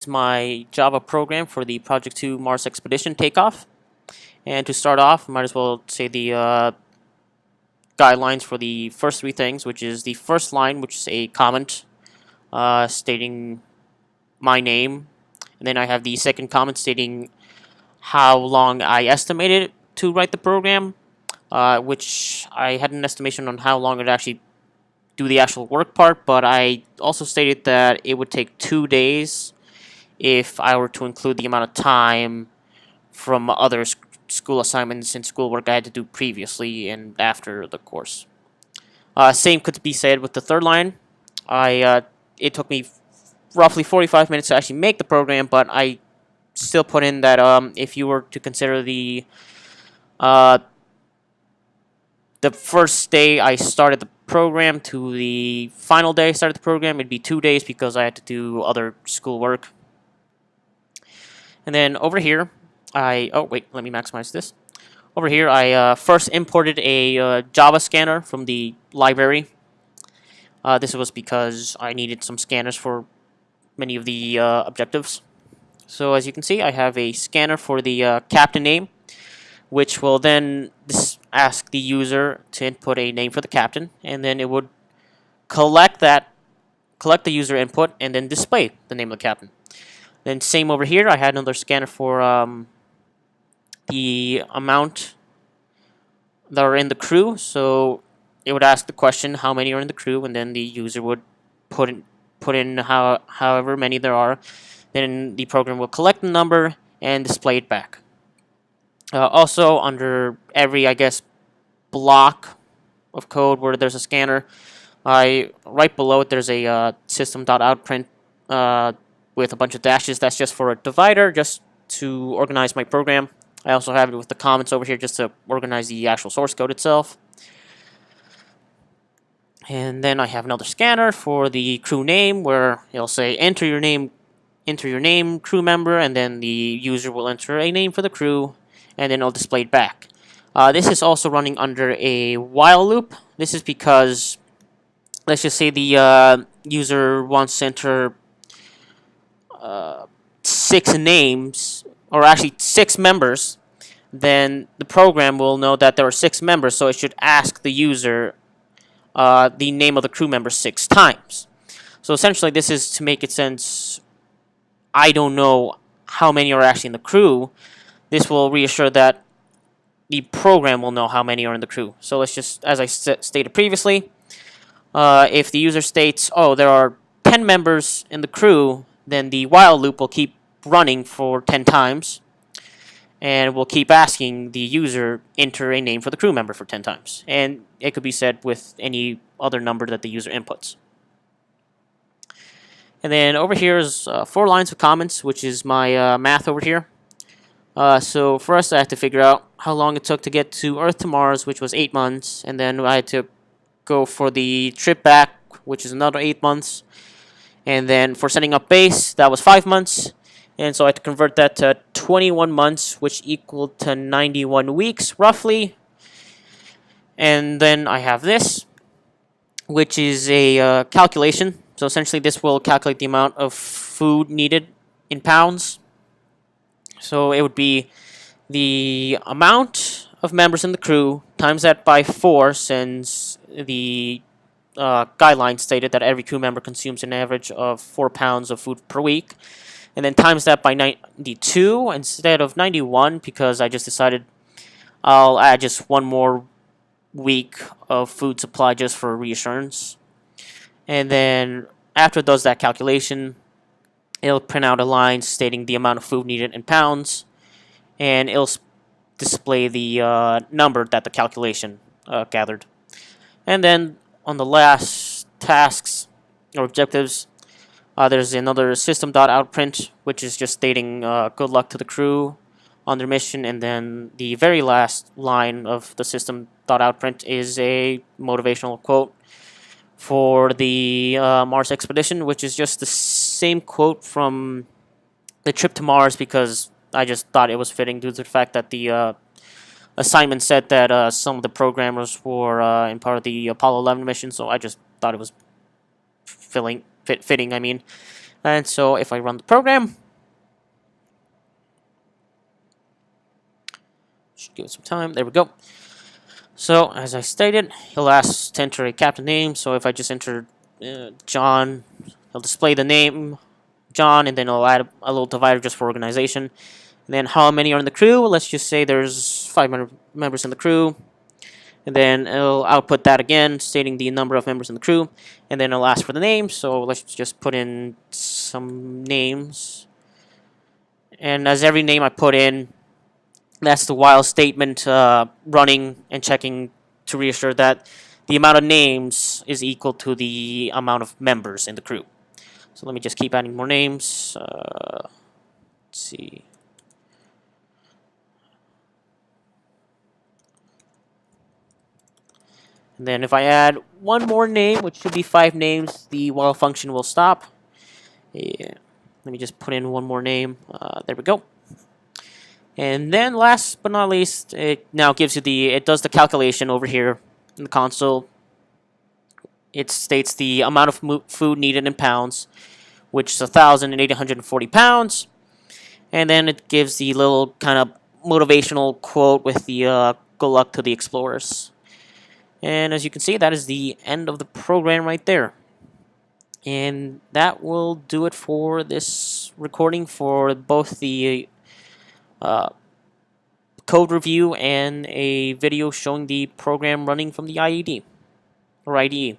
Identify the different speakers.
Speaker 1: It's my Java program for the Project 2 Mars Expedition takeoff. And to start off, might as well say the guidelines for the first three things, which is the first line, which is a comment stating my name. And then I have the second comment stating how long I estimated to write the program, which I had an estimation on how long it actually do the actual work part, but I also stated that it would take 2 days if I were to include the amount of time from other school assignments and schoolwork I had to do previously and after the course. Same could be said with the third line. It took me roughly 45 minutes to actually make the program, but I still put in that if you were to consider uh, the first day I started the program to the final day I started the program, it'd be 2 days because I had to do other schoolwork. And then over here, oh wait, let me maximize this. Over here, I first imported a Java scanner from the library. This was because I needed some scanners for many of the objectives. So as you can see, I have a scanner for the captain name, which will then ask the user to input a name for the captain, and then it would collect the user input and then display the name of the captain. Then same over here, I had another scanner for the amount that are in the crew. So it would ask the question, how many are in the crew, and then the user would put in however many there are. Then the program will collect the number and display it back. Also, under every, I guess, block of code where there's a scanner, right below it there's a system.outprint with a bunch of dashes. That's just for a divider, just to organize my program. I also have it with the comments over here just to organize the actual source code itself. And then I have another scanner for the crew name where it'll say enter your name, crew member, and then the user will enter a name for the crew, and then it'll display it back. This is also running under a while loop. This is because, let's just say the user wants to enter 6 names, or actually 6 members, then the program will know that there are 6 members, so it should ask the user the name of the crew member 6 times. So essentially this is to make it since I don't know how many are actually in the crew, this will reassure that the program will know how many are in the crew. So let's just, as I stated previously, if the user states, oh, there are 10 members in the crew, then the while loop will keep running for 10 times, and we'll keep asking the user enter a name for the crew member for 10 times. And it could be said with any other number that the user inputs. And then over here is 4 lines of comments, which is my math over here. So first I had to figure out how long it took to get to Earth to Mars, which was 8 months. And then I had to go for the trip back, which is another 8 months. And then for setting up base, that was 5 months. And so I had to convert that to 21 months, which equaled to 91 weeks, roughly. And then I have this, which is a calculation. So essentially this will calculate the amount of food needed in pounds. So it would be the amount of members in the crew times that by 4, since the guidelines stated that every crew member consumes an average of 4 pounds of food per week. And then times that by 92 instead of 91, because I just decided I'll add just one more week of food supply just for reassurance. And then after it does that calculation, it'll print out a line stating the amount of food needed in pounds, and it'll display the number that the calculation gathered. And then on the last tasks or objectives, there's another system.outprint, which is just stating good luck to the crew on their mission. And then the very last line of the system.outprint is a motivational quote for the Mars expedition, which is just the same quote from the trip to Mars, because I just thought it was fitting due to the fact that the assignment said that some of the programmers were in part of the Apollo 11 mission, so I just thought it was fitting, I mean. And so if I run the program, should give it some time. There we go. So as I stated, he'll ask to enter a captain name. So if I just enter John, he'll display the name John, and then I'll add a little divider just for organization. And then how many are in the crew? Let's just say there's 500 members in the crew. And then it'll output that again, stating the number of members in the crew. And then it'll ask for the name. So let's just put in some names. And as every name I put in, that's the while statement running and checking to reassure that the amount of names is equal to the amount of members in the crew. So let me just keep adding more names. Let's see. And then if I add one more name, which should be 5 names, the while function will stop. Yeah. Let me just put in one more name. There we go. And then last but not least, it now gives you it does the calculation over here in the console. It states the amount of food needed in pounds, which is 1,840 pounds. And then it gives the little kind of motivational quote with the good luck to the explorers. And as you can see, that is the end of the program right there. And that will do it for this recording for both the code review and a video showing the program running from the IED or IDE.